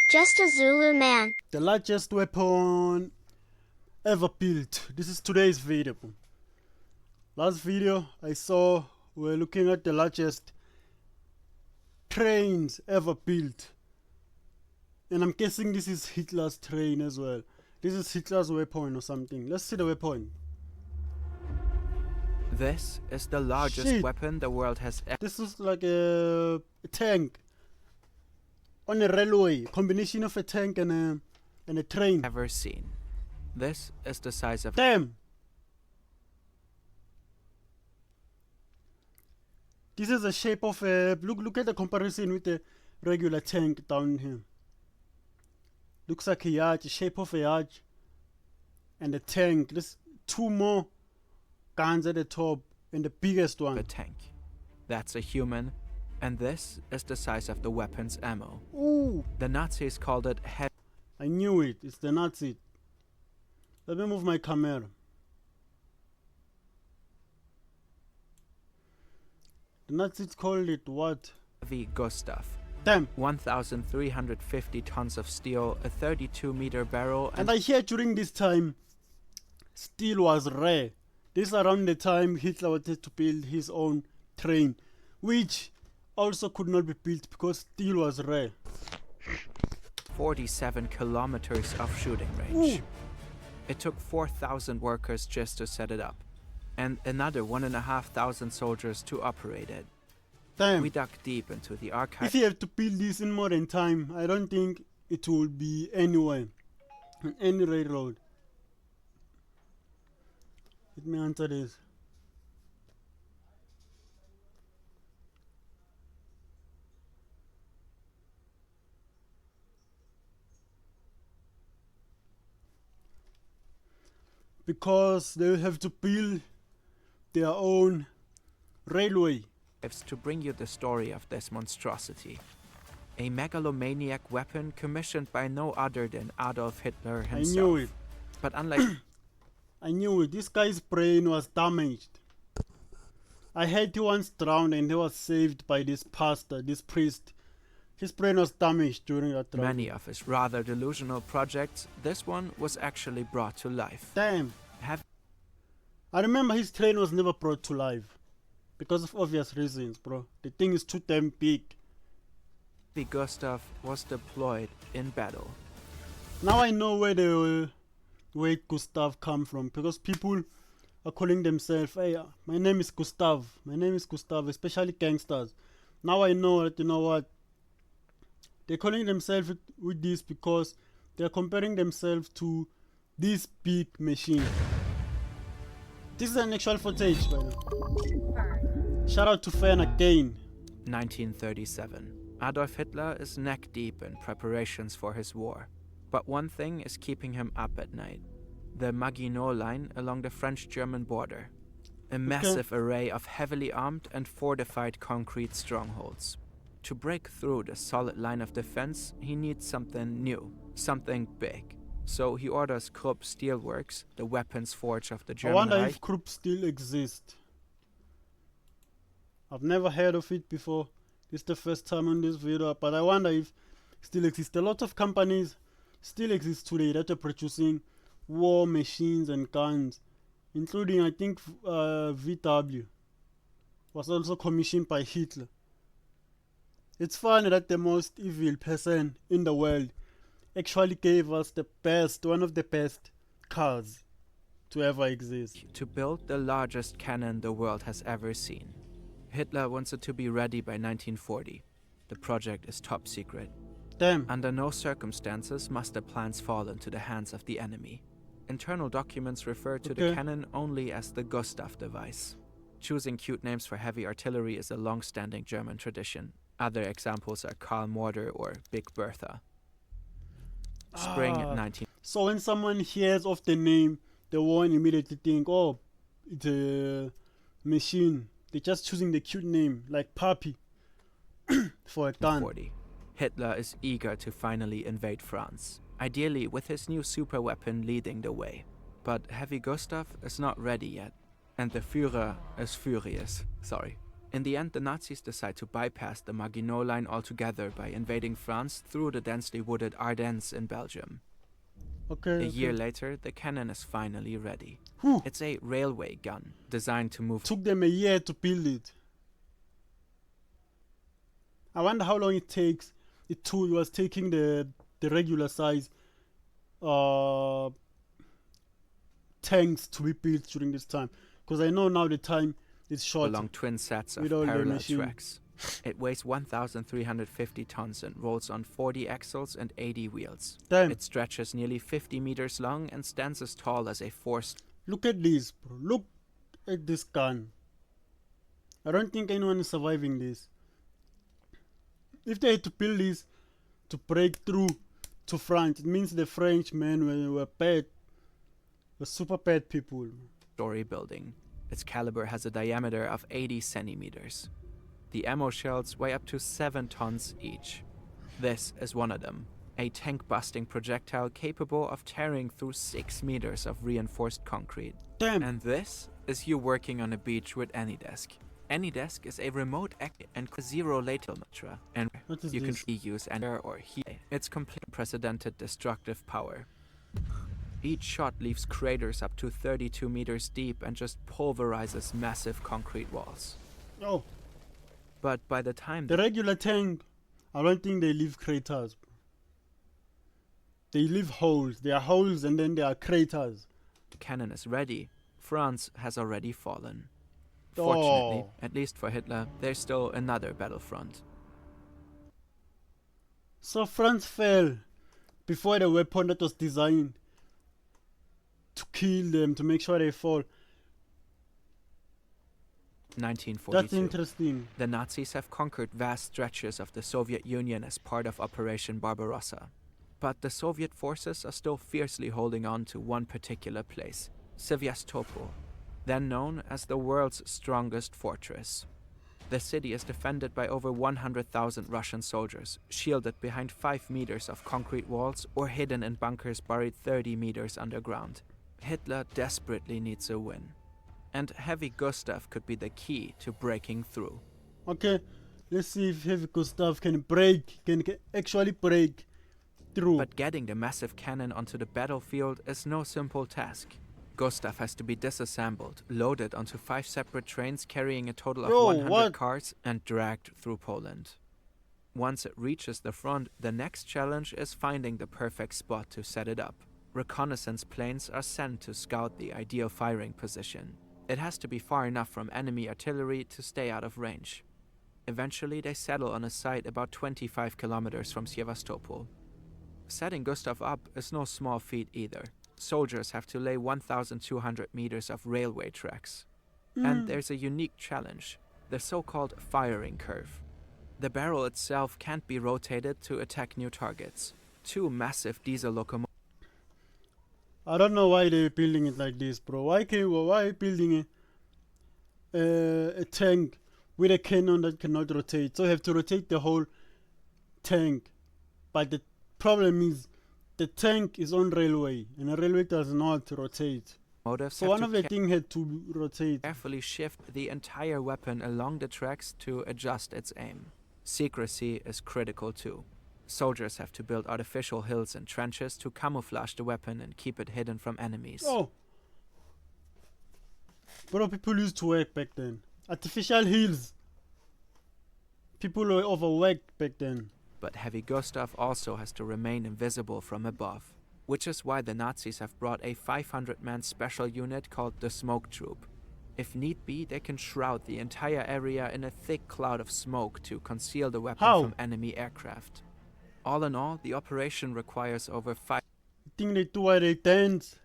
Just a Zulu man. The largest weapon ever built. This is today's video. Last video I saw we're looking at the largest trains ever built. And I'm guessing this is Hitler's train as well. This is Hitler's weapon or something. Let's see the weapon. This is the largest weapon the world has ever. This is like a tank on a railway. Combination of a tank and a train. Ever seen. This is the size of. Damn! This is the shape of a. Look at the comparison with the regular tank down here. Looks like a yacht, shape of a yacht, and a tank. There's two more guns at the top, and the biggest one. A tank. That's a human, and this is the size of the weapon's ammo. Ooh! The Nazis called it heavy. I knew it. It's the Nazi. Let me move my camera. The Nazis called it what? Schwerer Gustav. Damn. 1,350 tons of steel, a 32-meter barrel, and I hear during this time, steel was rare. This around the time Hitler wanted to build his own train, which also could not be built because steel was rare. 47 kilometers of shooting range. Ooh. It took 4,000 workers just to set it up, and another 1,500 soldiers to operate it. Damn. We dug deep into the archive. If you have to build this in modern time, I don't think it will be anywhere, on any railroad. Let me answer this. Because they will have to build their own railway. To bring you the story of this monstrosity. A megalomaniac weapon commissioned by no other than Adolf Hitler himself. I knew it. But unlike I knew it. This guy's brain was damaged. I heard he once drowned and he was saved by this pastor, this priest. His brain was damaged during that drowning. many of his rather delusional projects, this one was actually brought to life. Damn. I remember his train was never brought to life. Because of obvious reasons, bro. The thing is too damn big. Schwerer Gustav was deployed in battle. Now I know where the word Gustav come from. Because people are calling themselves, hey, my name is Gustav. My name is Gustav, especially gangsters. Now I know that, you know what? They're calling themselves with this because they're comparing themselves to this big machine. This is an actual footage, by the way. Shout out to Fan again. 1937. Adolf Hitler is neck deep in preparations for his war. But one thing is keeping him up at night. The Maginot Line along the French-German border. A massive array of heavily armed and fortified concrete strongholds. To break through the solid line of defense, he needs something new, something big. So he orders Krupp Steelworks, the weapons forge of the German Reich. I wonder if Krupp still exists. I've never heard of it before. This is the first time on this video, but I wonder if it still exists. A lot of companies still exist today that are producing war machines and guns, including I think VW was also commissioned by Hitler. It's funny that the most evil person in the world actually gave us the best, one of the best cars to ever exist. To build the largest cannon the world has ever seen. Hitler wants it to be ready by 1940. The project is top secret. Damn. Under no circumstances must the plans fall into the hands of the enemy. Internal documents refer to the cannon only as the Gustav device. Choosing cute names for heavy artillery is a long-standing German tradition. Other examples are Karl Mortar or Big Bertha. Spring 19. So when someone hears of the name, they won't immediately think, oh, it's a machine. They're just choosing the cute name, like Papi, for a gun. 1940. Hitler is eager to finally invade France, ideally with his new superweapon leading the way. But Heavy Gustav is not ready yet, and the Führer is furious. In the end, the Nazis decide to bypass the Maginot Line altogether by invading France through the densely wooded Ardennes in Belgium. Okay. A year later, the cannon is finally ready. Whew. It's a railway gun designed to move. Took them a year to build it. I wonder how long it takes. It was taking the regular size tanks to be built during this time, because I know now the time is short. Along twin sets of with all the parallel machine. tracks. It weighs 1,350 tons and rolls on 40 axles and 80 wheels. Damn. It stretches nearly 50 meters long and stands as tall as a forced. Look at this, bro. Look at this gun. I don't think anyone is surviving this. If they had to build this to break through to France, it means the French men were bad. Were super bad people. Story building. Its caliber has a diameter of 80 centimeters. The ammo shells weigh up to 7 tons each. This is one of them, a tank-busting projectile capable of tearing through 6 meters of reinforced concrete. Damn. And this is you working on a beach with AnyDesk. AnyDesk is a remote and zero latency, and What is you this? can use air or heat. It's complete unprecedented destructive power. Each shot leaves craters up to 32 meters deep and just pulverizes massive concrete walls. Oh, But by the time the regular tank, I don't think they leave craters. They leave holes. There are holes and then there are craters. the cannon is ready, France has already fallen. Oh. Fortunately, at least for Hitler, there's still another battlefront. So France fell before the weapon that was designed to kill them, to make sure they fall. 1942. That's interesting. The Nazis have conquered vast stretches of the Soviet Union as part of Operation Barbarossa. But the Soviet forces are still fiercely holding on to one particular place, Sevastopol, then known as the world's strongest fortress. The city is defended by over 100,000 Russian soldiers, shielded behind 5 meters of concrete walls or hidden in bunkers buried 30 meters underground. Hitler desperately needs a win. And Heavy Gustav could be the key to breaking through. Okay, let's see if Heavy Gustav can actually break through. But getting the massive cannon onto the battlefield is no simple task. Gustav has to be disassembled, loaded onto 5 separate trains carrying a total of 100 what? cars, and dragged through Poland. Once it reaches the front, the next challenge is finding the perfect spot to set it up. Reconnaissance planes are sent to scout the ideal firing position. It has to be far enough from enemy artillery to stay out of range. Eventually, they settle on a site about 25 kilometers from Sevastopol. Setting Gustav up is no small feat either. Soldiers have to lay 1,200 meters of railway tracks. And there's a unique challenge, the so-called firing curve. The barrel itself can't be rotated to attack new targets. 2 massive diesel locomotives. I don't know why they're building it like this, bro. Why building a tank with a cannon that cannot rotate? So you have to rotate the whole tank. But the problem is the tank is on railway, and a railway does not rotate. So one of the things had to rotate. Carefully shift the entire weapon along the tracks to adjust its aim. Secrecy is critical too. Soldiers have to build artificial hills and trenches to camouflage the weapon and keep it hidden from enemies. Oh, bro, people used to work back then. Artificial hills. People were overworked back then. But Heavy Gustav also has to remain invisible from above, which is why the Nazis have brought a 500-man special unit called the Smoke Troop. If need be, they can shroud the entire area in a thick cloud of smoke to conceal the weapon from enemy aircraft. All in all, the operation requires over 5. The thing they do are they dance.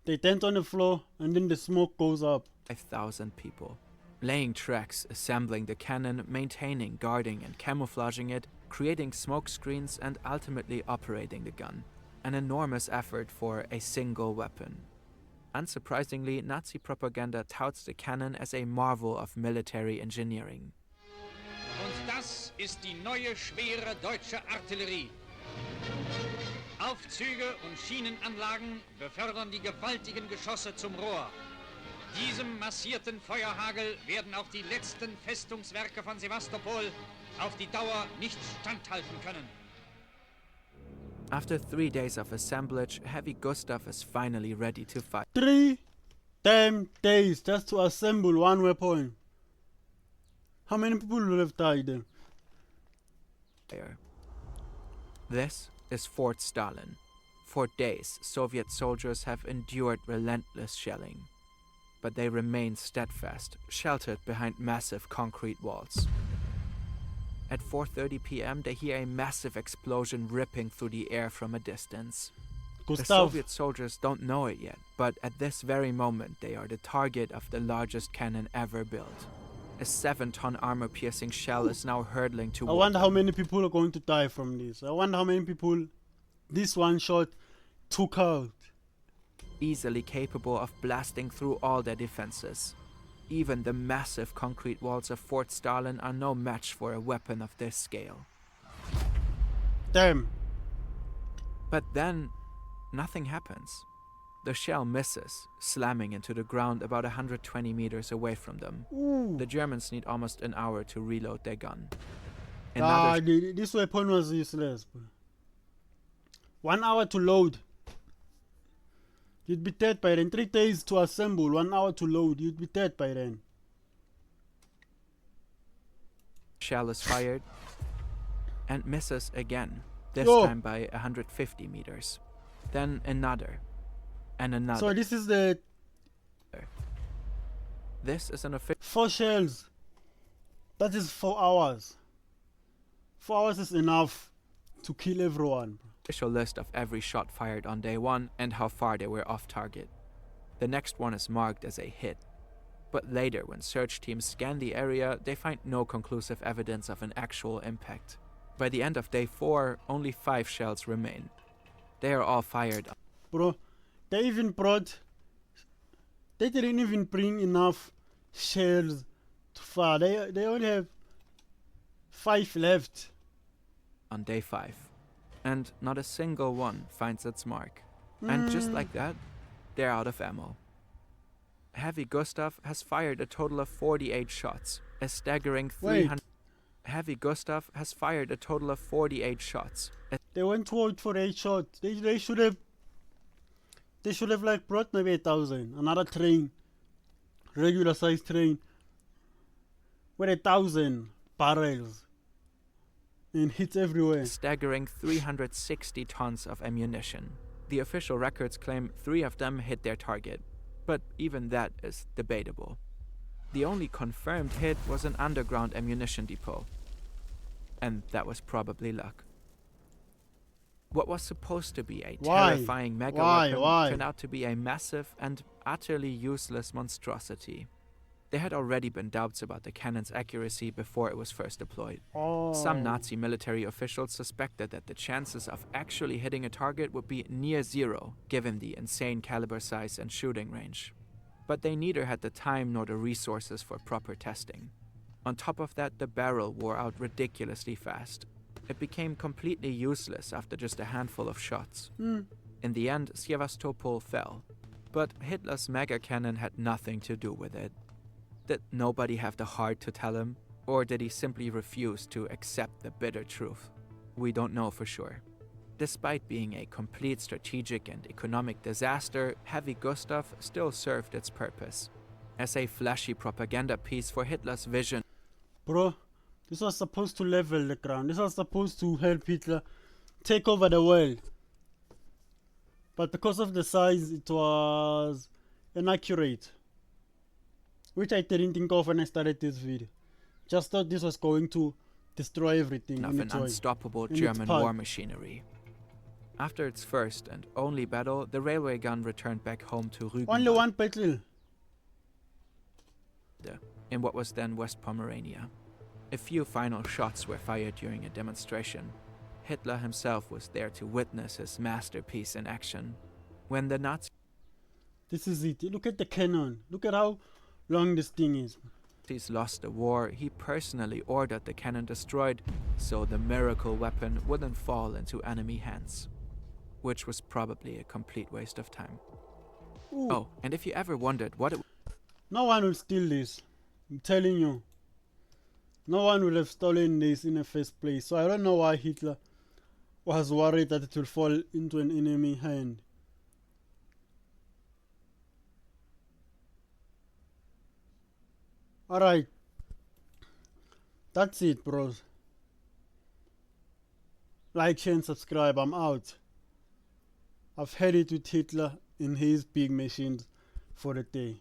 They dance on the floor and then the smoke goes up. 5,000 people. Laying tracks, assembling the cannon, maintaining, guarding and camouflaging it, creating smoke screens and ultimately operating the gun. An enormous effort for a single weapon. Unsurprisingly, Nazi propaganda touts the cannon as a marvel of military engineering. Und das ist die neue schwere deutsche Artillerie. Aufzüge und Schienenanlagen befördern die gewaltigen Geschosse zum Rohr. Diesem massierten Feuerhagel werden auch die letzten Festungswerke von Sevastopol auf die Dauer nicht standhalten können. After 3 days of assemblage, Heavy Gustav is finally ready to fight. 3 damn days just to assemble one weapon. How many people will have died then? This is Fort Stalin. For days, Soviet soldiers have endured relentless shelling. But they remain steadfast, sheltered behind massive concrete walls. At 4:30 p.m., they hear a massive explosion ripping through the air from a distance. The Gustav, Soviet soldiers don't know it yet, but at this very moment, they are the target of the largest cannon ever built. A 7-ton armor-piercing shell is now hurtling I toward wonder how them. many people are going to die from this. I wonder how many people this one shot took out. Easily capable of blasting through all their defenses. Even the massive concrete walls of Fort Stalin are no match for a weapon of this scale. Damn. But then, nothing happens. The shell misses, slamming into the ground about 120 meters away from them. Ooh. The Germans need almost an hour to reload their gun. Ah, Another this weapon was useless. 1 hour to load. You'd be dead by then. 3 days to assemble, 1 hour to load. You'd be dead by then. shell is fired and misses again, this Yo. time by 150 meters. Then another, and another. So this is the This is an official 4 shells. That is 4 hours. 4 hours is enough to kill everyone. list of every shot fired on day 1 and how far they were off target. The next one is marked as a hit. But later, when search teams scan the area, they find no conclusive evidence of an actual impact. By the end of day 4, only 5 shells remain. They are all fired. Bro, they didn't even bring enough shells to fire. They only have 5 left. On day 5, and not a single one finds its mark. And just like that, they're out of ammo. Heavy Gustav has fired a total of 48 shots, a staggering 300. Heavy Gustav has fired a total of 48 shots. They went toward for 8 shots. They should have like brought maybe 1,000. Another train, regular size train, with 1,000 barrels and hits everywhere. Staggering 360 tons of ammunition. The official records claim 3 of them hit their target, but even that is debatable. The only confirmed hit was an underground ammunition depot, and that was probably luck. What was supposed to be a terrifying mega weapon turned out to be a massive and utterly useless monstrosity. There had already been doubts about the cannon's accuracy before it was first deployed. Some Nazi military officials suspected that the chances of actually hitting a target would be near zero, given the insane caliber size and shooting range. But they neither had the time nor the resources for proper testing. On top of that, the barrel wore out ridiculously fast. It became completely useless after just a handful of shots. In the end, Sevastopol fell. But Hitler's mega cannon had nothing to do with it. Did nobody have the heart to tell him? Or did he simply refuse to accept the bitter truth? We don't know for sure. Despite being a complete strategic and economic disaster, Heavy Gustav still served its purpose. As a flashy propaganda piece for Hitler's vision. Bro, this was supposed to level the ground. This was supposed to help Hitler take over the world. But because of the size, it was inaccurate. Which I didn't think of when I started this video. Just thought this was going to destroy everything. Of an unstoppable German war machinery. After its first and only battle, the railway gun returned back home to Rügen. Only one battle. In what was then West Pomerania. A few final shots were fired during a demonstration. Hitler himself was there to witness his masterpiece in action. When the Nazis This is it. Look at the cannon. Look at how long this thing is. lost the war, he personally ordered the cannon destroyed so the miracle weapon wouldn't fall into enemy hands. Which was probably a complete waste of time. Ooh. Oh, and if you ever wondered what it No one will steal this. I'm telling you. No one would have stolen this in the first place. So I don't know why Hitler was worried that it will fall into an enemy hand. Alright. That's it, bros. Like, share and subscribe. I'm out. I've had it with Hitler and his big machines for the day.